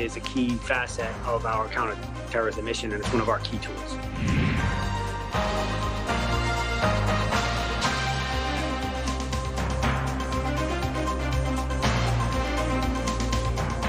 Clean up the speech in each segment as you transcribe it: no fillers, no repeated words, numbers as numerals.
is a key facet of our counter-terrorism mission, and it's one of our key tools.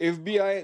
FBI,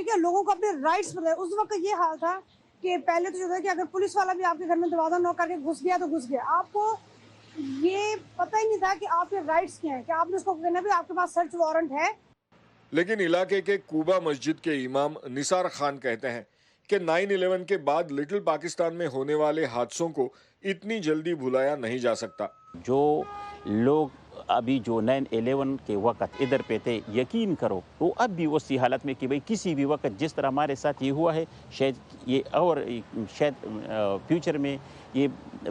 ٹھیک ہے, لوگوں کو اپنے rights پتہ ہے. اس وقت یہ حال تھا کہ پہلے تو جو تھا کہ اگر پولیس والا بھی آپ کے گھر میں دروازہ نوک کر کے گھس گیا تو گھس گیا, آپ کو یہ پتہ ہی نہیں تھا کہ آپ کے رائٹس کیا ہیں, کہ آپ نے اس کو کہنا بھی آپ کے پاس سرچ وارنٹ ہے. لیکن علاقے کے کوبا مسجد کے امام نثار خان کہتے ہیں کہ 9/11 کے بعد لٹل پاکستان میں ہونے والے حادثوں کو اتنی جلدی بھلایا نہیں جا سکتا. جو لوگ ابھی جو 9/11 کے وقت ادھر پہ تھے, یقین کرو وہ اب بھی اسی حالت میں کہ بھئی کسی بھی وقت جس طرح ہمارے ساتھ یہ ہوا ہے شاید یہ اور شاید فیوچر میں یہ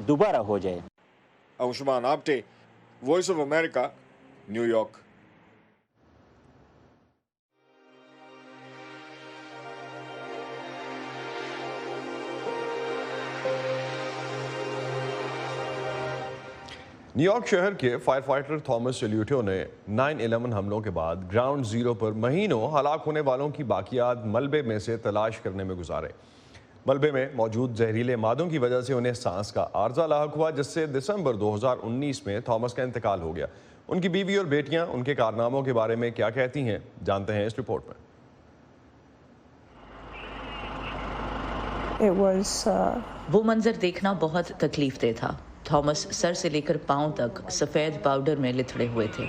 دوبارہ ہو جائے. Usman Apte, voice of America, New York. New York شہر کے فائر فائٹر تھامس سلیوٹو نے 9/11 حملوں کے بعد گراؤنڈ زیرو پر مہینوں ہلاک ہونے والوں کی باقیات ملبے میں سے تلاش کرنے میں گزارے. ملبے میں موجود زہریلے مادوں کی وجہ سے انہیں سانس کا عارضہ لاحق ہوا, جس سے دسمبر 2019 میں تھامس کا انتقال ہو گیا. ان کی بیوی اور بیٹیاں ان کے کارناموں کے بارے میں کیا کہتی ہیں, جانتے ہیں اس رپورٹ میں. وہ منظر دیکھنا بہت تکلیف دہ تھا. تھامس سر سے لے کر پاؤں تک سفید پاؤڈر میں لتھڑے ہوئے تھے.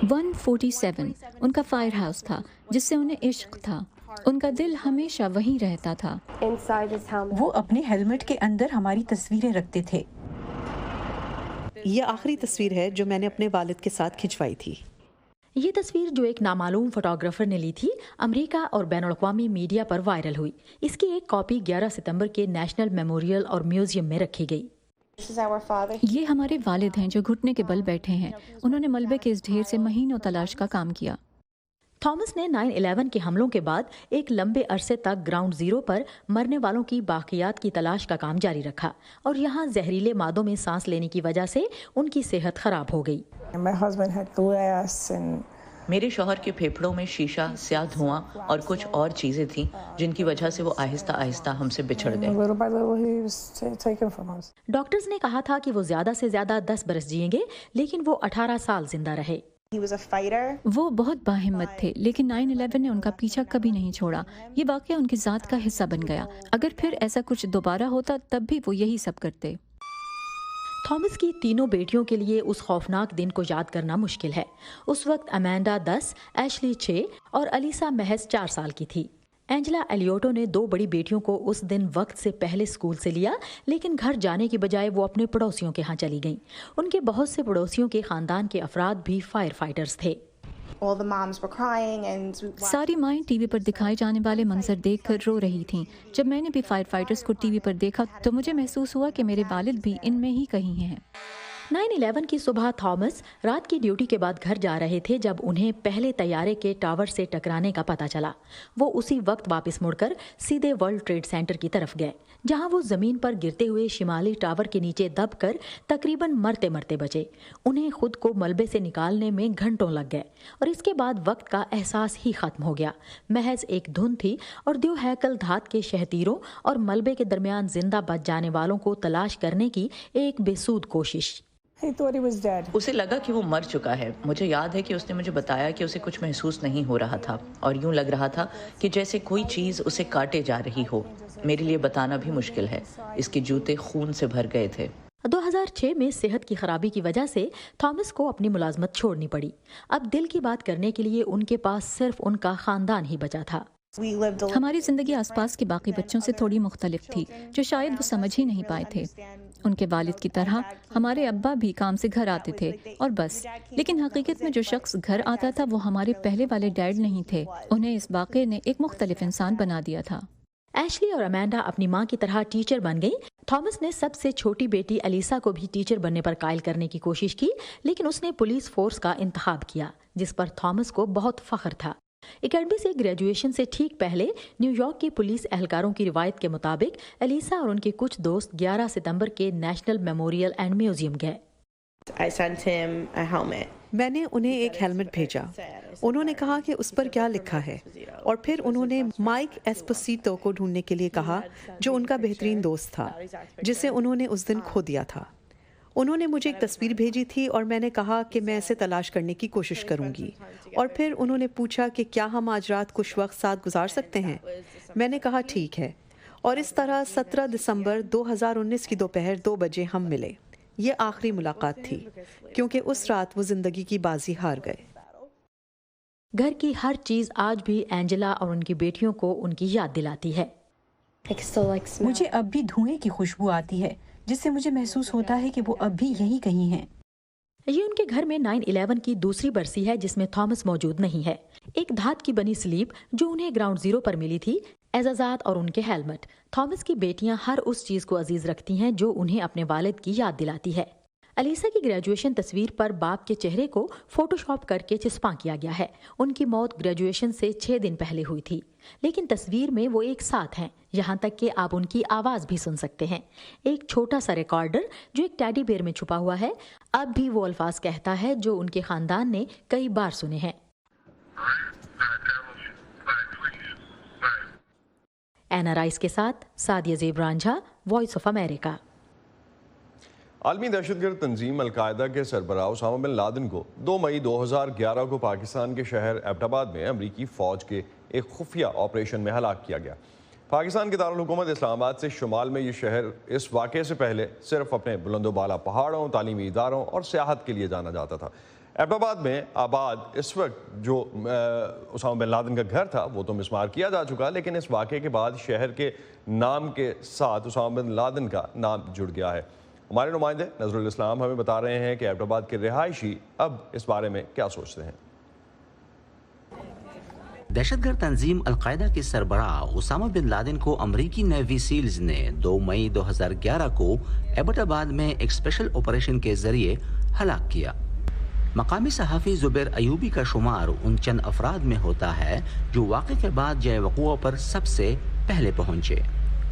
147 ان کا فائر ہاؤس تھا جس سے انہیں عشق تھا. ان کا دل ہمیشہ وہیں رہتا تھا. وہ اپنے ہیلمٹ کے اندر ہماری تصویریں رکھتے تھے. یہ آخری تصویر ہے جو میں نے اپنے والد کے ساتھ کھنچوائی تھی. یہ تصویر جو ایک نامعلوم فوٹوگرافر نے لی تھی امریکہ اور بین الاقوامی میڈیا پر وائرل ہوئی. اس کی ایک کاپی 11 ستمبر کے نیشنل میموریل اور میوزیم میں رکھی گئی. یہ ہمارے والد ہیں جو گھٹنے کے بل بیٹھے ہیں. انہوں نے ملبے کے اس ڈھیر سے مہینوں تلاش کا کام کیا. تھامس نے 9/11 کے حملوں کے بعد ایک لمبے عرصے تک گراؤنڈ زیرو پر مرنے والوں کی باقیات کی تلاش کا کام جاری رکھا, اور یہاں زہریلے مادوں میں سانس لینے کی وجہ سے ان کی صحت خراب ہو گئی. میرے شوہر کے پھیپھڑوں میں شیشہ, سیاہ دھواں اور کچھ اور چیزیں تھیں جن کی وجہ سے وہ آہستہ آہستہ ہم سے بچھڑ گئے. ڈاکٹرز نے کہا تھا کہ وہ زیادہ سے زیادہ 10 برس جئیں گے, لیکن وہ 18 سال زندہ رہے. وہ بہت باہمت تھے, لیکن 9/11 نے ان کا پیچھا کبھی نہیں چھوڑا. یہ واقعہ ان کی ذات کا حصہ بن گیا. اگر پھر ایسا کچھ دوبارہ ہوتا تب بھی وہ یہی سب کرتے. تھامس کی تینوں بیٹیوں کے لیے اس خوفناک دن کو یاد کرنا مشکل ہے. اس وقت امینڈا 10, ایشلی 6 اور الیسا محض 4 سال کی تھی. اینجلا ایلیوٹو نے 2 بڑی بیٹیوں کو اس دن وقت سے پہلے اسکول سے لیا, لیکن گھر جانے کی بجائے وہ اپنے پڑوسیوں کے ہاں چلی گئیں. ان کے بہت سے پڑوسیوں کے خاندان کے افراد بھی فائر فائٹرز تھے. ساری مائیں ٹی وی پر دکھائے جانے والے منظر دیکھ کر رو رہی تھیں. جب میں نے بھی فائر فائٹرز کو ٹی وی پر دیکھا تو مجھے محسوس ہوا کہ میرے والد بھی ان میں ہی کہیں ہیں. 9/11 کی صبح تھامس رات کی ڈیوٹی کے بعد گھر جا رہے تھے جب انہیں پہلے طیارے کے ٹاور سے ٹکرانے کا پتہ چلا. وہ اسی وقت واپس مڑ کر سیدھے ورلڈ ٹریڈ سینٹر کی طرف گئے, جہاں وہ زمین پر گرتے ہوئے شمالی ٹاور کے نیچے دب کر تقریباً مرتے مرتے بچے. انہیں خود کو ملبے سے نکالنے میں گھنٹوں لگ گئے, اور اس کے بعد وقت کا احساس ہی ختم ہو گیا. محض ایک دھن تھی, اور دیو ہیکل دھات کے شہتیروں اور ملبے کے درمیان زندہ بچ جانے والوں کو تلاش کرنے کی ایک بے سود کوشش. اسے لگا کہ وہ مر چکا ہے. مجھے یاد ہے کہ اس نے مجھے بتایا کہ اسے کچھ محسوس نہیں ہو رہا تھا, اور یوں لگ رہا تھا کہ جیسے کوئی چیز اسے کاٹے جا رہی ہو. میرے لیے بتانا بھی مشکل ہے. اس کے جوتے خون سے بھر گئے تھے. 2006 میں صحت کی خرابی کی وجہ سے تھامس کو اپنی ملازمت چھوڑنی پڑی. اب دل کی بات کرنے کے لیے ان کے پاس صرف ان کا خاندان ہی بچا تھا. ہماری زندگی آس پاس کے باقی بچوں سے تھوڑی مختلف تھی, جو شاید وہ سمجھ ہی نہیں پائے تھے. ان کے والد کی طرح ہمارے ابا بھی کام سے گھر آتے تھے اور بس, لیکن حقیقت میں جو شخص گھر آتا تھا وہ ہمارے پہلے والے ڈیڈ نہیں تھے. انہیں اس واقعے نے ایک مختلف انسان بنا دیا تھا. ایشلی اور امینڈا اپنی ماں کی طرح ٹیچر بن گئی. تھامس نے سب سے چھوٹی بیٹی الیسا کو بھی ٹیچر بننے پر قائل کرنے کی کوشش کی, لیکن اس نے پولیس فورس کا انتخاب کیا, جس پر تھامس کو بہت فخر تھا. اکیڈمی سے گریجویشن سے ٹھیک پہلے نیو یارک کے پولیس اہلکاروں کی روایت کے مطابق الیسا اور ان کے کچھ دوست 11 ستمبر کے نیشنل میموریل اینڈ میوزیم گئے. میں نے انہیں ایک ہیلمٹ بھیجا. انہوں نے کہا کہ اس پر کیا لکھا ہے, اور پھر انہوں نے مائک ایسپوسیتو کو ڈھونڈنے کے لیے کہا, جو ان کا بہترین دوست تھا جسے انہوں نے اس دن کھو دیا تھا. انہوں نے مجھے ایک تصویر بھیجی تھی اور میں نے کہا کہ میں اسے تلاش کرنے کی کوشش کروں گی، اور پھر انہوں نے پوچھا کہ کیا ہم آج رات کچھ وقت ساتھ گزار سکتے ہیں؟ میں نے کہا ٹھیک ہے، اور اس طرح 17 دسمبر 2019 کی دوپہر 2 بجے ہم ملے۔ یہ آخری ملاقات تھی کیونکہ اس رات وہ زندگی کی بازی ہار گئے۔ گھر کی ہر چیز آج بھی اینجلا اور ان کی بیٹیوں کو ان کی یاد دلاتی ہے۔ مجھے اب بھی دھوئیں کی خوشبو آتی ہے جس سے مجھے محسوس ہوتا ہے کہ وہ اب بھی یہیں کہیں ہیں۔ یہ ان کے گھر میں 9/11 کی دوسری برسی ہے جس میں تھامس موجود نہیں ہے۔ ایک دھات کی بنی سلیپ جو انہیں گراؤنڈ زیرو پر ملی تھی، اعزازات اور ان کے ہیلمٹ۔ تھامس کی بیٹیاں ہر اس چیز کو عزیز رکھتی ہیں جو انہیں اپنے والد کی یاد دلاتی ہے۔ الیسا کی گریجویشن تصویر پر باپ کے چہرے کو فوٹو شاپ کر کے چسپاں کیا گیا ہے۔ ان کی موت گریجویشن سے 6 دن پہلے ہوئی تھی، لیکن تصویر میں وہ ایک ساتھ ہیں، یہاں تک کہ آپ ان کی آواز بھی سن سکتے ہیں۔ ایک چھوٹا سا ریکارڈر جو ایک ٹیڈی بیئر میں چھپا ہوا ہے اب بھی وہ الفاظ کہتا ہے جو ان کے خاندان نے کئی بار سنے ہیں۔ اینا رائس کے ساتھ سعدیہ زیب رانجھا، وائس آف امریکہ۔ عالمی دہشت گرد تنظیم القاعدہ کے سربراہ اسامہ بن لادن کو 2 مئی 2011 کو پاکستان کے شہر ایبٹ آباد میں امریکی فوج کے ایک خفیہ آپریشن میں ہلاک کیا گیا۔ پاکستان کے دارالحکومت اسلام آباد سے شمال میں یہ شہر اس واقعے سے پہلے صرف اپنے بلند و بالا پہاڑوں، تعلیمی اداروں اور سیاحت کے لیے جانا جاتا تھا۔ ایبٹ آباد میں آباد اس وقت جو اسامہ بن لادن کا گھر تھا وہ تو مسمار کیا جا چکا، لیکن اس واقعے کے بعد شہر کے نام کے ساتھ اسامہ بن لادن کا نام جڑ گیا ہے۔ ہمارے نمائندے نظر الاسلام ہمیں بتا رہے ہیں کہ ایبٹ آباد کے رہائشی اب اس بارے میں کیا سوچتے ہیں۔ دہشت گرد تنظیم القاعدہ کے سربراہ اسامہ بن لادن کو امریکی نیوی سیلز نے 2 مئی 2011 کو ایبٹ آباد میں ایک اسپیشل آپریشن کے ذریعے ہلاک کیا۔ مقامی صحافی زبیر ایوبی کا شمار ان چند افراد میں ہوتا ہے جو واقعے کے بعد جائے وقوع پر سب سے پہلے پہنچے۔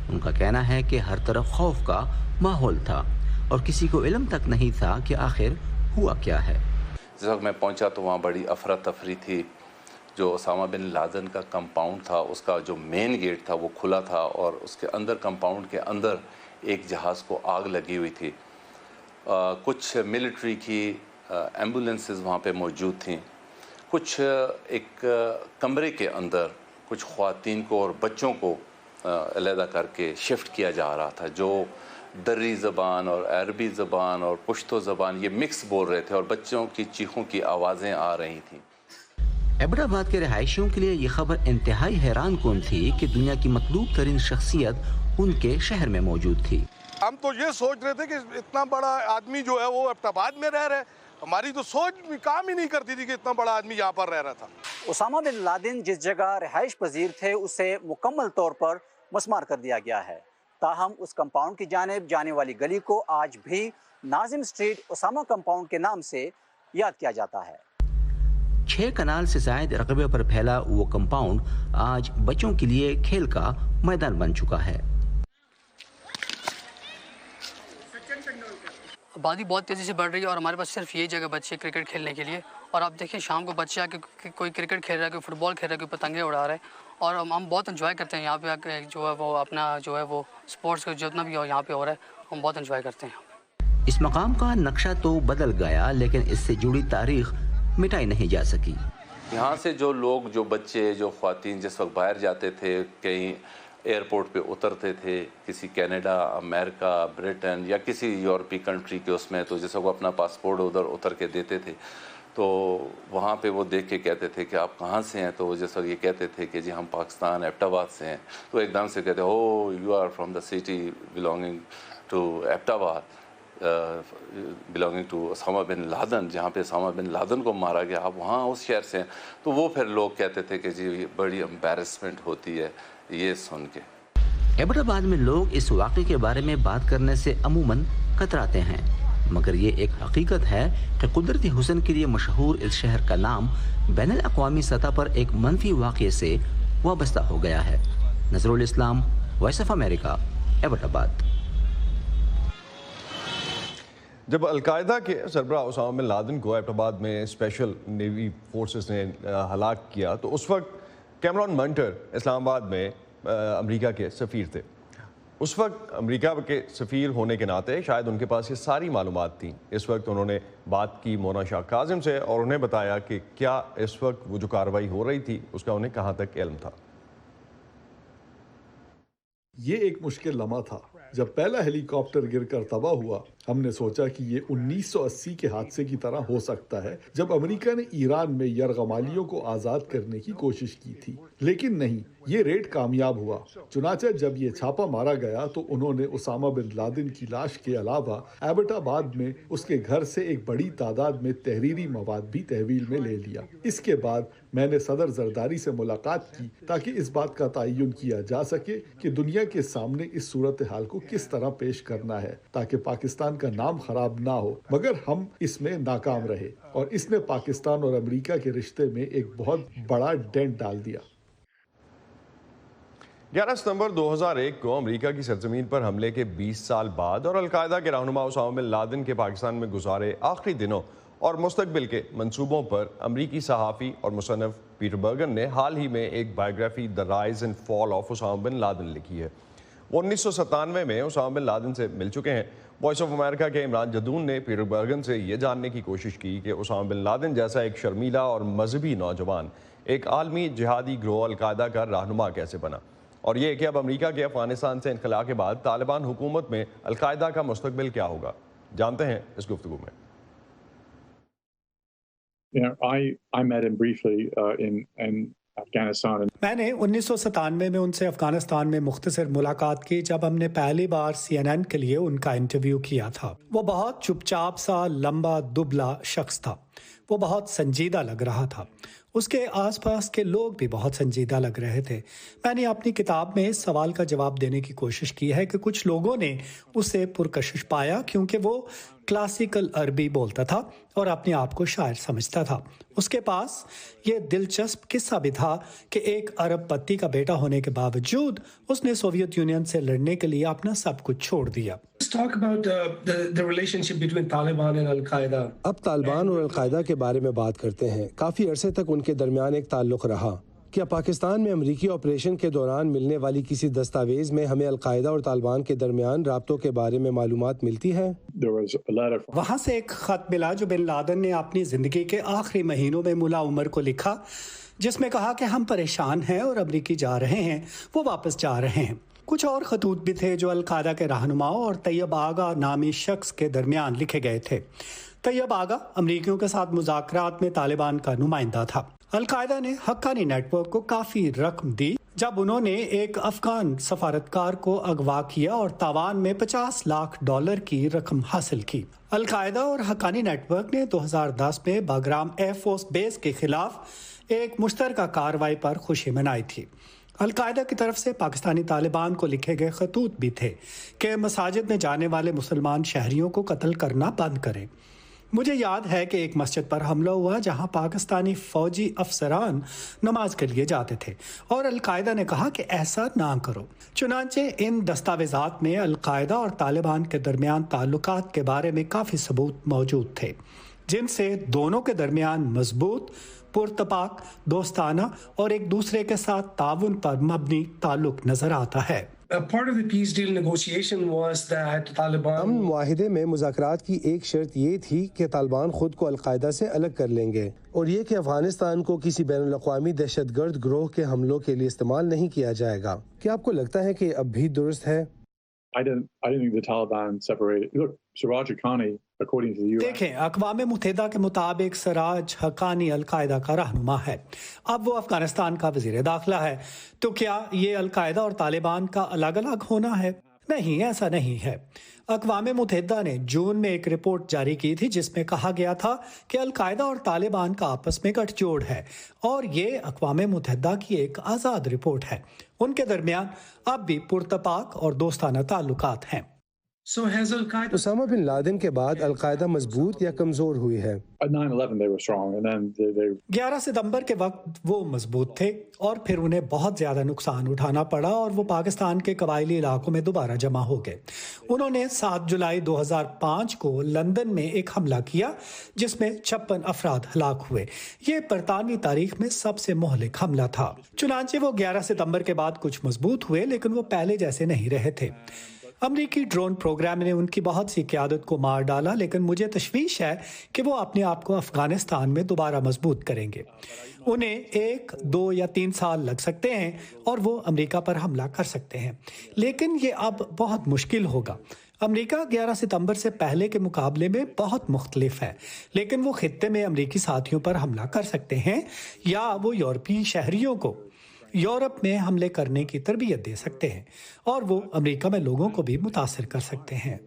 ان کا کہنا ہے کہ ہر طرف خوف کا ماحول تھا اور کسی کو علم تک نہیں تھا کہ آخر ہوا کیا ہے۔ جس وقت میں پہنچا تو وہاں بڑی افراتفری تھی۔ جو اسامہ بن لادن کا کمپاؤنڈ تھا اس کا جو مین گیٹ تھا وہ کھلا تھا اور اس کے اندر کمپاؤنڈ کے اندر ایک جہاز کو آگ لگی ہوئی تھی۔ کچھ ملٹری کی ایمبولینسز وہاں پہ موجود تھیں۔ کچھ ایک کمرے کے اندر کچھ خواتین کو اور بچوں کو علیحدہ کر کے شفٹ کیا جا رہا تھا، جو دری زبان اور عربی زبان اور پشتو زبان یہ مکس بول رہے تھے اور بچوں کی چیخوں کی آوازیں آ رہی تھیں۔ ایبٹ آباد کے رہائشیوں کے لیے یہ خبر انتہائی حیران کن تھی کہ دنیا کی مطلوب ترین شخصیت ان کے شہر میں موجود تھی۔ ہم تو یہ سوچ رہے تھے کہ اتنا بڑا آدمی جو ہے وہ ایبٹ آباد میں رہ رہے، ہماری تو سوچ کام ہی نہیں کرتی تھی کہ اتنا بڑا آدمی یہاں پر رہ رہا تھا۔ اسامہ بن لادن جس جگہ رہائش پذیر تھے اسے مکمل طور پر مسمار کر دیا گیا ہے، تاہم اس کمپاؤنڈ کی جانب جانے والی گلی کو آج بھی ناظم اسٹریٹ اسامہ کمپاؤنڈ کے نام سے یاد کیا جاتا ہے۔ 6 کنال سے زائد رقبے پر پھیلا وہ کمپاؤنڈ آج بچوں کے لیے کھیل کا میدان بن چکا ہے۔ آبادی بہت تیزی سے بڑھ رہی ہے اور ہمارے پاس صرف یہ جگہ بچے کرکٹ کھیلنے کے لیے، اور آپ دیکھیں شام کو بچے آ کے کوئی کرکٹ کھیل رہا ہے، کوئی فٹ بال کھیل رہا ہے، کوئی پتنگیں اڑا رہا ہے، اور ہم بہت انجوائے کرتے ہیں یہاں پہ آ کے جو ہے وہ اپنا جو ہے وہ اسپورٹس کا جتنا بھی یہاں پہ ہو رہا ہے ہم بہت انجوائے کرتے ہیں۔ اس مقام کا نقشہ تو بدل گیا لیکن اس سے جڑی تاریخ مٹائی نہیں جا سکی۔ یہاں سے جو لوگ، جو بچے، جو خواتین جس وقت باہر جاتے تھے، کہیں ایئرپورٹ پہ اترتے تھے کسی کینیڈا، امریکہ، برٹن یا کسی یورپی کنٹری کے اس میں، تو جس وقت وہ اپنا پاسپورٹ ادھر اتر کے دیتے تھے تو وہاں پہ وہ دیکھ کے کہتے تھے کہ آپ کہاں سے ہیں، تو وہ جس وقت یہ کہتے تھے کہ جی ہم پاکستان ایبٹ آباد سے ہیں، تو ایک دم سے کہتے oh you are from the city belonging to Abbottabad, belonging to Osama bin Laden, جہاں پہ اسامہ بن لادن کو مارا گیا، آپ وہاں اس شہر سے ہیں۔ تو وہ پھر لوگ کہتے تھے کہ جی بڑی امبیرسمنٹ ہوتی ہے یہ سن کے۔ ایبٹ آباد میں لوگ اس واقعے کے بارے میں بات کرنے سے عموماً کتراتے ہیں، مگر یہ ایک حقیقت ہے کہ قدرتی حسن کے لیے مشہور اس شہر کا نام بین الاقوامی سطح پر ایک منفی واقعے سے وابستہ ہو گیا ہے۔ نظر الاسلام، وائس آف امریکہ، ایبٹ آباد۔ جب القاعدہ کے سربراہ اسامہ بن لادن کو ایبٹ آباد میں اسپیشل نیوی فورسز نے ہلاک کیا تو اس وقت کیمرون منٹر اسلام آباد میں امریکہ کے سفیر تھے۔ اس وقت امریکہ کے سفیر ہونے کے ناطے شاید ان کے پاس یہ ساری معلومات تھیں۔ اس وقت انہوں نے بات کی مونا شاہ کاظم سے اور انہیں بتایا کہ کیا اس وقت وہ جو کارروائی ہو رہی تھی اس کا انہیں کہاں تک علم تھا۔ یہ ایک مشکل لمحہ تھا جب پہلا ہیلی کاپٹر گر کر تباہ ہوا۔ ہم نے سوچا کہ یہ 1980 کے حادثے کی طرح ہو سکتا ہے جب امریکہ نے ایران میں یرغمالیوں کو آزاد کرنے کی کوشش کی تھی، لیکن نہیں، یہ ریڈ کامیاب ہوا۔ چنانچہ جب یہ چھاپا مارا گیا تو انہوں نے اسامہ بن لادن کی لاش کے علاوہ ایبٹ آباد میں اس کے گھر سے ایک بڑی تعداد میں تحریری مواد بھی تحویل میں لے لیا۔ اس کے بعد میں نے صدر زرداری سے ملاقات کی تاکہ اس بات کا تعین کیا جا سکے کہ دنیا کے سامنے اس صورتحال کو کس طرح پیش کرنا ہے تاکہ پاکستان کا نام خراب نہ ہو، مگر ہم اس میں ناکام رہے اور اس نے پاکستان اور امریکہ کے رشتے میں ایک بہت بڑا ڈینٹ ڈال دیا۔ 11 ستمبر 2001 کو امریکہ کی سرزمین پر حملے کے 20 سال بعد اور القاعدہ کے رہنما اسامہ بن لادن کے پاکستان میں گزارے آخری دنوں اور مستقبل کے منصوبوں پر امریکی صحافی اور مصنف پیٹر برگن نے حال ہی میں ایک biography the rise and fall of Osama bin Laden لکھی ہے۔ وہ 1997 میں اسامہ بن لادن سے مل چکے ہیں۔ وائس آف امریکہ کے عمران جدون نے پیٹر برگن سے یہ جاننے کی کوشش کی کہ اسامہ بن لادن جیسا ایک شرمیلا اور مذہبی نوجوان ایک عالمی جہادی گروہ القاعدہ کا رہنما کیسے بنا، اور یہ کہ اب امریکہ کے افغانستان سے انخلا کے بعد طالبان حکومت میں القاعدہ کا مستقبل کیا ہوگا، جانتے ہیں اس گفتگو میں۔ میں نے 1997 میں ان سے افغانستان میں مختصر ملاقات کی جب ہم نے پہلی بار CNN کے لیے ان کا انٹرویو کیا تھا۔ وہ بہت چپ چاپ سا لمبا دبلا شخص تھا، وہ بہت سنجیدہ لگ رہا تھا، اس کے آس پاس کے لوگ بھی بہت سنجیدہ لگ رہے تھے۔ میں نے اپنی کتاب میں اس سوال کا جواب دینے کی کوشش کی ہے کہ کچھ لوگوں نے اسے پرکشش پایا کیونکہ وہ کلاسیکل عربی بولتا تھا اور اپنے آپ کو شاعر سمجھتا تھا۔ اس کے پاس یہ دلچسپ قصہ بھی تھا کہ ایک عرب پتی کا بیٹا ہونے کے باوجود اس نے سوویت یونین سے لڑنے کے لیے اپنا سب کچھ چھوڑ دیا۔ اب طالبان اور القاعدہ کے بارے میں بات کرتے ہیں۔ کافی عرصے تک ان کے درمیان ایک تعلق رہا۔ کیا پاکستان میں امریکی آپریشن کے دوران ملنے والی کسی دستاویز میں ہمیں القاعدہ اور طالبان کے درمیان رابطوں کے بارے میں معلومات ملتی ہے؟ وہاں سے ایک خط ملا جو بن لادن نے اپنی زندگی کے آخری مہینوں میں ملا عمر کو لکھا، جس میں کہا کہ ہم پریشان ہیں اور امریکی جا رہے ہیں، وہ واپس جا رہے ہیں۔ کچھ اور خطوط بھی تھے جو القاعدہ کے رہنماؤں اور طیب آغا نامی شخص کے درمیان لکھے گئے تھے۔ طیب آغا امریکیوں کے ساتھ مذاکرات میں طالبان کا نمائندہ تھا۔ القاعدہ نے حقانی نیٹ ورک کو کافی رقم دی جب انہوں نے ایک افغان سفارتکار کو اغوا کیا اور تاوان میں $50 لاکھ کی رقم حاصل کی۔ القاعدہ اور حقانی نیٹ ورک نے 2010 میں باگرام ایئر فورس بیس کے خلاف ایک مشترکہ کارروائی پر خوشی منائی تھی۔ القاعدہ کی طرف سے پاکستانی طالبان کو لکھے گئے خطوط بھی تھے کہ مساجد میں جانے والے مسلمان شہریوں کو قتل کرنا بند کریں۔ مجھے یاد ہے کہ ایک مسجد پر حملہ ہوا جہاں پاکستانی فوجی افسران نماز کے لیے جاتے تھے اور القاعدہ نے کہا کہ ایسا نہ کرو۔ چنانچہ ان دستاویزات میں القاعدہ اور طالبان کے درمیان تعلقات کے بارے میں کافی ثبوت موجود تھے جن سے دونوں کے درمیان مضبوط، پرتپاک، دوستانہ اور ایک دوسرے کے ساتھ تعاون پر مبنی تعلق نظر آتا ہے۔ امن معاہدے میں مذاکرات کی ایک شرط یہ تھی کہ طالبان خود کو القاعدہ سے الگ کر لیں گے اور یہ کہ افغانستان کو کسی بین الاقوامی دہشت گرد گروہ کے حملوں کے لیے استعمال نہیں کیا جائے گا۔ کیا آپ کو لگتا ہے کہ اب بھی درست ہے؟ دیکھیں، اقوام متحدہ کے مطابق سراج حقانی القاعدہ کا رہنما ہے۔ اب وہ افغانستان کا وزیر داخلہ ہے، تو کیا یہ القاعدہ اور طالبان کا الگ الگ ہونا ہے؟ نہیں، ایسا نہیں ہے۔ اقوام متحدہ نے جون میں ایک رپورٹ جاری کی تھی جس میں کہا گیا تھا کہ القاعدہ اور طالبان کا آپس میں گٹھ جوڑ ہے، اور یہ اقوام متحدہ کی ایک آزاد رپورٹ ہے۔ ان کے درمیان اب بھی پرتپاک اور دوستانہ تعلقات ہیں۔ اسامہ بن لادن کے بعد القاعدہ مضبوط یا کمزور ہوئی ہے؟ 11 ستمبر کے وقت وہ مضبوط تھے اور پھر انہیں بہت زیادہ نقصان اٹھانا پڑا اور وہ پاکستان کے قبائلی علاقوں میں دوبارہ جمع ہو گئے۔ انہوں نے 7 جولائی 2005 کو لندن میں ایک حملہ کیا جس میں 56 افراد ہلاک ہوئے۔ یہ برطانوی تاریخ میں سب سے مہلک حملہ تھا۔ چنانچہ وہ 11 ستمبر کے بعد کچھ مضبوط ہوئے لیکن وہ پہلے جیسے نہیں رہے تھے۔ امریکی ڈرون پروگرام نے ان کی بہت سی قیادت کو مار ڈالا لیکن مجھے تشویش ہے کہ وہ اپنے آپ کو افغانستان میں دوبارہ مضبوط کریں گے۔ انہیں 1، 2 یا 3 سال لگ سکتے ہیں اور وہ امریکہ پر حملہ کر سکتے ہیں، لیکن یہ اب بہت مشکل ہوگا۔ امریکہ 11 ستمبر سے پہلے کے مقابلے میں بہت مختلف ہے، لیکن وہ خطے میں امریکی ساتھیوں پر حملہ کر سکتے ہیں یا وہ یورپی شہریوں کو یورپ میں حملے کرنے کی تربیت دے سکتے ہیں اور وہ امریکہ میں لوگوں کو بھی متاثر کر سکتے ہیں۔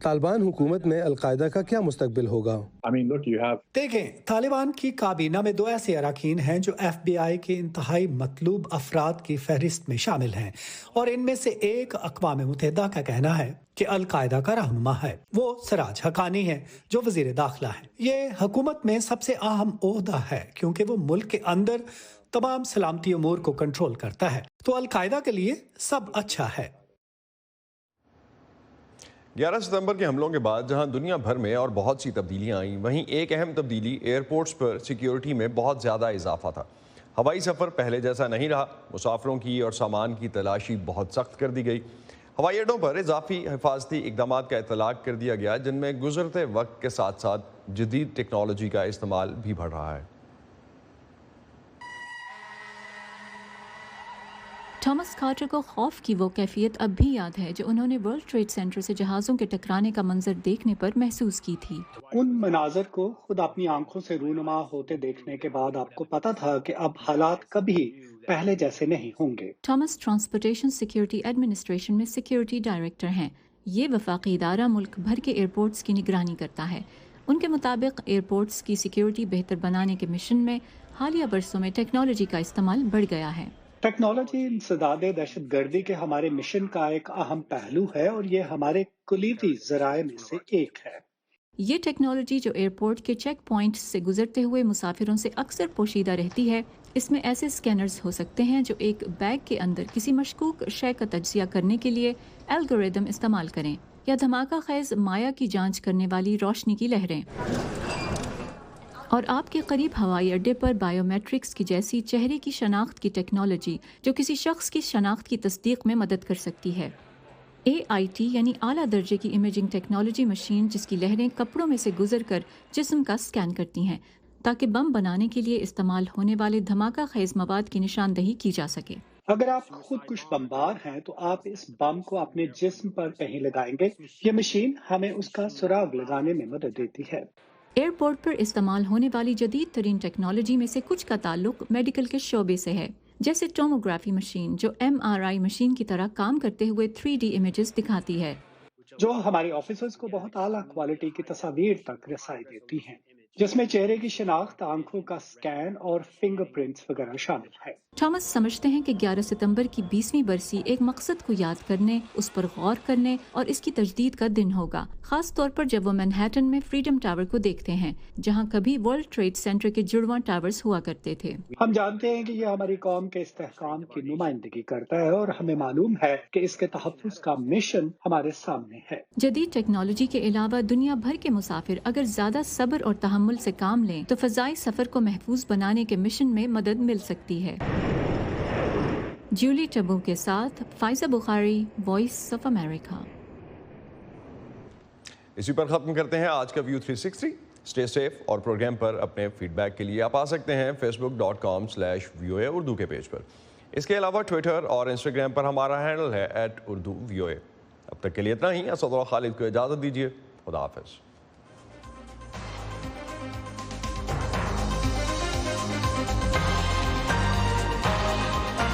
طالبان حکومت میں القاعدہ کا کیا مستقبل ہوگا؟ دیکھیں، طالبان کی کابینہ میں 2 ایسے اراکین ہیں جو FBI کے انتہائی مطلوب افراد کی فہرست میں شامل ہیں، اور ان میں سے ایک اقوام متحدہ کا کہنا ہے کہ القاعدہ کا رہنما ہے۔ وہ سراج حقانی ہے جو وزیر داخلہ ہے۔ یہ حکومت میں سب سے اہم عہدہ ہے کیونکہ وہ ملک کے اندر تمام سلامتی امور کو کنٹرول کرتا ہے، تو القاعدہ کے لیے سب اچھا ہے۔ 11 ستمبر کے حملوں کے بعد جہاں دنیا بھر میں اور بہت سی تبدیلیاں آئیں، وہیں ایک اہم تبدیلی ایئرپورٹس پر سیکیورٹی میں بہت زیادہ اضافہ تھا۔ ہوائی سفر پہلے جیسا نہیں رہا، مسافروں کی اور سامان کی تلاشی بہت سخت کر دی گئی۔ ہوائی اڈوں پر اضافی حفاظتی اقدامات کا اطلاق کر دیا گیا جن میں گزرتے وقت کے ساتھ ساتھ جدید ٹیکنالوجی کا استعمال بھی بڑھ رہا ہے۔ تھامس کارٹر کو خوف کی وہ کیفیت اب بھی یاد ہے جو انہوں نے ورلڈ ٹریڈ سینٹر سے جہازوں کے ٹکرانے کا منظر دیکھنے پر محسوس کی تھی۔ ان مناظر کو خود اپنی آنکھوں سے رونما ہوتے دیکھنے کے بعد آپ کو پتا تھا کہ اب حالات کبھی پہلے جیسے نہیں ہوں گے۔ تھامس ٹرانسپورٹیشن سیکیورٹی ایڈمنسٹریشن میں سیکیورٹی ڈائریکٹر ہیں۔ یہ وفاقی ادارہ ملک بھر کے ایئرپورٹس کی نگرانی کرتا ہے۔ ان کے مطابق ایئرپورٹس کی سیکیورٹی بہتر بنانے کے مشن میں حالیہ برسوں میں ٹیکنالوجی کا استعمال بڑھ گیا ہے۔ ٹیکنالوجی انسداد دہشت گردی کے ہمارے مشن کا ایک اہم پہلو ہے اور یہ ہمارے کلیدی ذرائع میں سے ایک ہے۔ یہ ٹیکنالوجی جو ایئرپورٹ کے چیک پوائنٹس سے گزرتے ہوئے مسافروں سے اکثر پوشیدہ رہتی ہے، اس میں ایسے اسکینرز ہو سکتے ہیں جو ایک بیگ کے اندر کسی مشکوک شے کا تجزیہ کرنے کے لیے الگوریدم استعمال کریں یا دھماکہ خیز مایع کی جانچ کرنے والی روشنی کی لہریں، اور آپ کے قریب ہوائی اڈے پر بائیو میٹرکس کی جیسی چہرے کی شناخت کی ٹیکنالوجی جو کسی شخص کی شناخت کی تصدیق میں مدد کر سکتی ہے۔ AIT یعنی اعلیٰ درجے کی امیجنگ ٹیکنالوجی مشین جس کی لہریں کپڑوں میں سے گزر کر جسم کا سکین کرتی ہیں تاکہ بم بنانے کے لیے استعمال ہونے والے دھماکہ خیز مواد کی نشاندہی کی جا سکے۔ اگر آپ خود کش بمبار ہیں تو آپ اس بم کو اپنے جسم پر کہیں لگائیں گے۔ یہ مشین ہمیں اس کا سراغ لگانے میں مدد دیتی ہے۔ ایئرپورٹ پر استعمال ہونے والی جدید ترین ٹیکنالوجی میں سے کچھ کا تعلق میڈیکل کے شعبے سے ہے، جیسے ٹوموگرافی مشین جو MRI مشین کی طرح کام کرتے ہوئے 3D امیجز دکھاتی ہے، جو ہمارے آفیسرز کو بہت اعلیٰ کوالٹی کی تصاویر تک رسائی دیتی ہیں، جس میں چہرے کی شناخت، آنکھوں کا سکین اور فنگر پرنٹس وغیرہ شامل ہے۔ تھامس سمجھتے ہیں کہ 11 ستمبر کی 20ویں برسی ایک مقصد کو یاد کرنے، اس پر غور کرنے اور اس کی تجدید کا دن ہوگا، خاص طور پر جب وہ مینہٹن میں فریڈم ٹاور کو دیکھتے ہیں جہاں کبھی ورلڈ ٹریڈ سینٹر کے جڑواں ٹاورز ہوا کرتے تھے۔ ہم جانتے ہیں کہ یہ ہماری قوم کے استحکام کی نمائندگی کرتا ہے اور ہمیں معلوم ہے کہ اس کے تحفظ کا مشن ہمارے سامنے ہے۔ جدید ٹیکنالوجی کے علاوہ دنیا بھر کے مسافر اگر زیادہ صبر اور تحمل سے کام لیں تو فضائی سفر کو محفوظ بنانے کے مشن میں مدد مل سکتی ہے۔ جولی ٹبو کے ساتھ فائزہ بخاری، وائس آف امریکہ۔ اسی پر ختم کرتے ہیں آج کا ویو 360۔ اسٹے سیف اور پروگرام پر اپنے فیڈ بیک کے لیے آپ آ سکتے ہیں facebook.com/VOA اردو کے پیج پر۔ اس کے علاوہ ٹویٹر اور انسٹاگرام پر ہمارا ہینڈل ہے @urduvoa۔ اب تک کے لیے اتنا ہی۔ اسد اللہ خالد کو اجازت دیجیے۔ خدا حافظ۔